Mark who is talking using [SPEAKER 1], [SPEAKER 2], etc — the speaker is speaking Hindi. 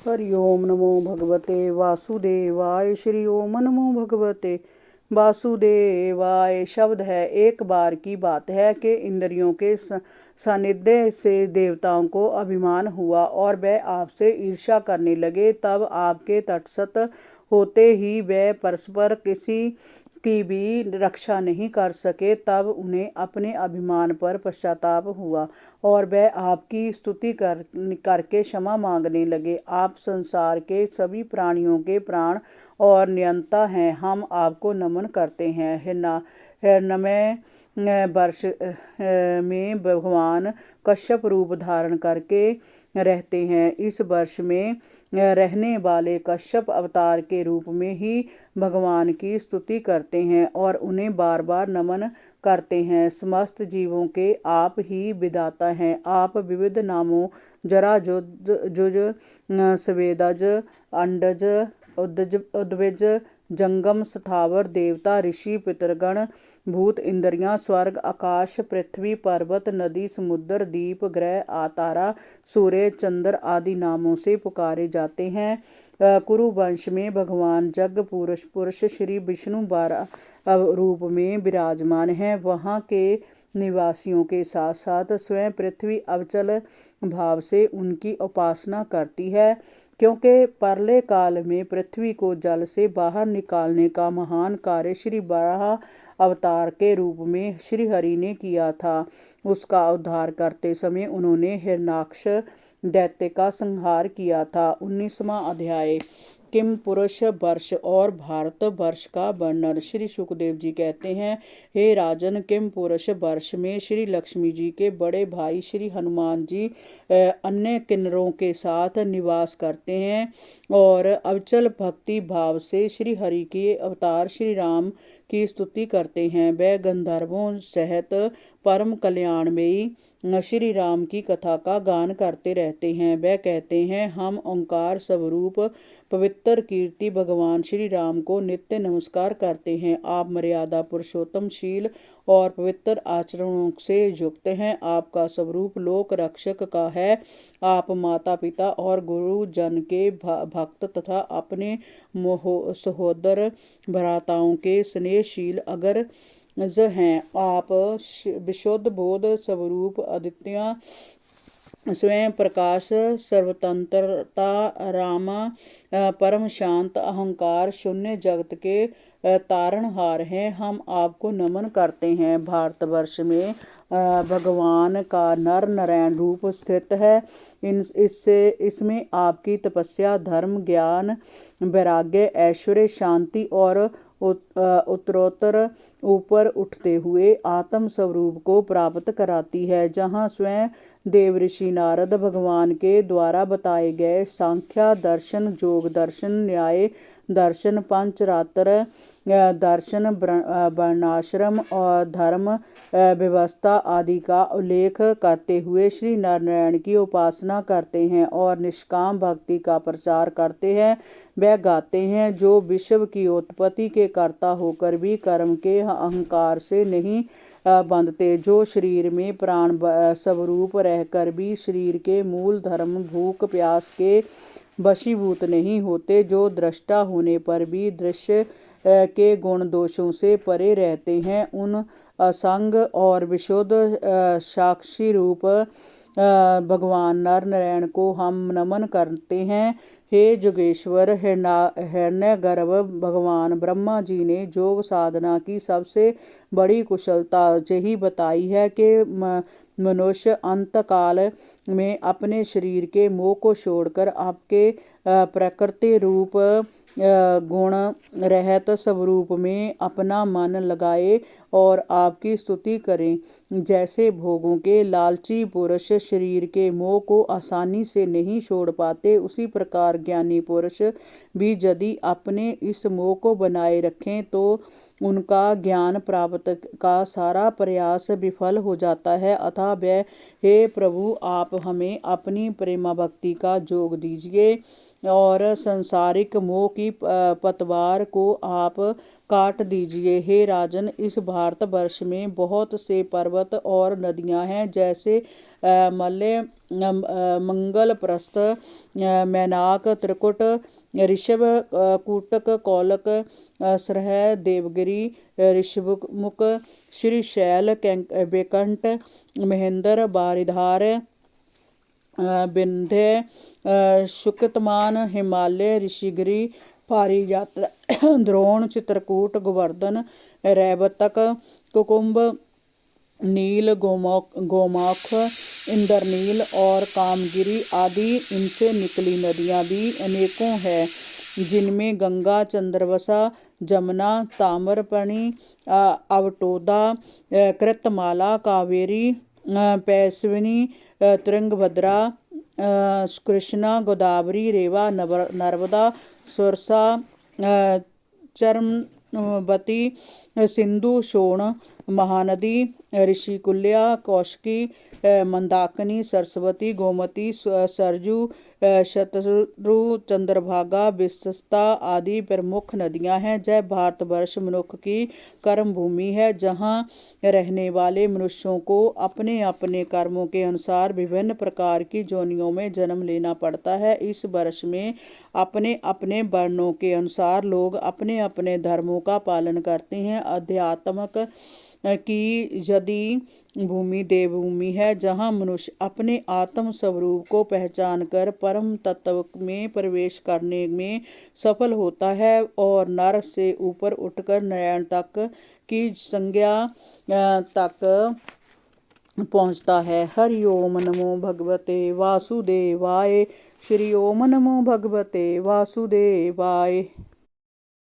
[SPEAKER 1] हरि ओम नमो भगवते वासुदेवाय। श्री ओम नमो भगवते वासुदेवाय। शब्द है, एक बार की बात है कि इंद्रियों के सानिध्य से देवताओं को अभिमान हुआ और वे आपसे ईर्ष्या करने लगे। तब आपके तटस्थ होते ही वे परस्पर किसी की भी रक्षा नहीं कर सके। तब उन्हें अपने अभिमान पर पश्चाताप हुआ और वह आपकी स्तुति करके क्षमा मांगने लगे। आप संसार के सभी प्राणियों के प्राण और नियंता हैं। हम आपको नमन करते हैं। हिरण्मय वर्ष में भगवान कश्यप रूप धारण करके रहते हैं। इस वर्ष में रहने वाले कश्यप अवतार के रूप में ही भगवान की स्तुति करते हैं और उन्हें बार बार नमन करते हैं। समस्त जीवों के आप ही विधाता हैं। आप विविध नामों जरा जुज स्वेदज अंडज उद्विज जंगम स्थावर देवता ऋषि पितरगण भूत इंद्रियां स्वर्ग आकाश पृथ्वी पर्वत नदी समुद्र दीप ग्रह तारा सूर्य चंद्र आदि नामों से पुकारे जाते हैं। कुरु वंश में भगवान जग पुरुष श्री विष्णु 12 रूप में विराजमान हैं। वहाँ के निवासियों के साथ साथ स्वयं पृथ्वी अवचल भाव से उनकी उपासना करती है, क्योंकि परले काल में पृथ्वी को जल से बाहर निकालने का महान कार्य श्री वराह अवतार के रूप में श्री हरि ने किया था। उसका उद्धार करते समय उन्होंने हिरण्याक्ष दैत्य का संहार किया था। 19वां अध्याय किम पुरुष वर्ष और भारत वर्ष का वर्णन। श्री सुखदेव जी कहते हैं, हे राजन, किम पुरुष वर्ष में श्री लक्ष्मी जी के बड़े भाई श्री हनुमान जी अन्य किन्नरों के साथ निवास करते हैं और अविचल भक्ति भाव से श्री हरि के अवतार श्री राम की स्तुति करते हैं। वे गंधर्वों सहित परम कल्याणमयी श्री राम की कथा का गान करते रहते हैं। वे कहते हैं, हम ओंकार स्वरूप पवित्र कीर्ति भगवान श्री राम को नित्य नमस्कार करते हैं। आप मर्यादा पुरुषोत्तम शील और पवित्र आचरणों से युक्त हैं। आपका स्वरूप लोक रक्षक का है। आप माता पिता और गुरु जन के भक्त तथा अपने सहोदर भ्राताओं के स्नेहशील अग्रज हैं। आप विशुद्ध बोध स्वरूप अद्वितीय स्वयं प्रकाश सर्वतंत्रता रामा परम शांत अहंकार शून्य जगत के तारणहार हैं। हम आपको नमन करते हैं। भारतवर्ष में भगवान का नर नारायण रूप स्थित है। इसमें आपकी तपस्या धर्म ज्ञान वैराग्य ऐश्वर्य शांति और उत्तरोत्तर ऊपर उठते हुए आत्म स्वरूप को प्राप्त कराती है। जहाँ स्वयं देव ऋषि नारद भगवान के द्वारा बताए गए सांख्या दर्शन योग दर्शन न्याय दर्शन पंचरात्र दर्शन वर्णाश्रम और धर्म व्यवस्था आदि का उल्लेख करते हुए श्री नारायण की उपासना करते हैं और निष्काम भक्ति का प्रचार करते हैं। वह गाते हैं, जो विश्व की उत्पत्ति के कर्ता होकर भी कर्म के अहंकार से नहीं बंधते, जो शरीर में प्राण स्वरूप रहकर भी शरीर के मूल धर्म भूख प्यास के वशीभूत नहीं होते, जो दृष्टा होने पर भी दृश्य के गुण दोषों से परे रहते हैं। उन असंग और विशुद्ध साक्षी रूप भगवान नर नारायण को हम नमन करते हैं। हे जोगेश्वर, हिरण्यगर्भ भगवान ब्रह्मा जी ने योग साधना की सबसे बड़ी कुशलता यही बताई है कि मनुष्य अंत काल में अपने शरीर के मोह को छोड़कर आपके प्रकृति रूप गुण रहत स्वरूप में अपना मन लगाए और आपकी स्तुति करें। जैसे भोगों के लालची पुरुष शरीर के मोह को आसानी से नहीं छोड़ पाते, उसी प्रकार ज्ञानी पुरुष भी यदि अपने इस मोह को बनाए रखें तो उनका ज्ञान प्राप्त का सारा प्रयास विफल हो जाता है। अतः वह, हे प्रभु, आप हमें अपनी प्रेमा भक्ति का योग दीजिए और संसारिक मोह की पतवार को आप काट दीजिए। हे राजन, इस भारतवर्ष में बहुत से पर्वत और नदियां हैं, जैसे मलय मंगल प्रस्थ मैनाक त्रिकुट ऋषभ कूटक कौलक सरह देवगिरी ऋषभमुख श्रीशैल बेकंठ महेंद्र बारिधार विंध्य शुकतमान हिमालय ऋषिगिरी भारी यात्रा द्रोण चित्रकूट गोवर्धन रैवतक कुकुम्भ नील गोमाख इंद्रनील और कामगिरी आदि। इनसे निकली नदियां भी अनेकों हैं, जिनमें गंगा, चंद्रवसा, जमुना, ताम्रपर्णी, अवटोदा, कृतमाला, कावेरी, पैसविनी, तुंगभद्रा, कृष्णा, गोदावरी, रेवा, नर्मदा, सुरसा, चरमवती, सिंधु, शोण, महानदी, ऋषिकुल्या, कौशिकी, मंदाकिनी, सरस्वती, गोमती, सरजू, शतरु, चंद्रभागा, विशस्ता आदि प्रमुख नदियां हैं। जय भारतवर्ष मनुष्य की कर्म भूमि है, जहाँ रहने वाले मनुष्यों को अपने अपने कर्मों के अनुसार विभिन्न प्रकार की योनियों में जन्म लेना पड़ता है। इस वर्ष में अपने अपने वर्णों के अनुसार लोग अपने अपने धर्मों का पालन करते हैं। अध्यात्मक की यदि भूमि देवभूमि है, जहाँ मनुष्य अपने आत्म स्वरूप को पहचान कर परम तत्व में प्रवेश करने में सफल होता है और नर से ऊपर उठकर नारायण तक की संज्ञा तक पहुँचता है। हरि ओम नमो भगवते वासुदेवाय। श्री ओम नमो भगवते वासुदेवाय।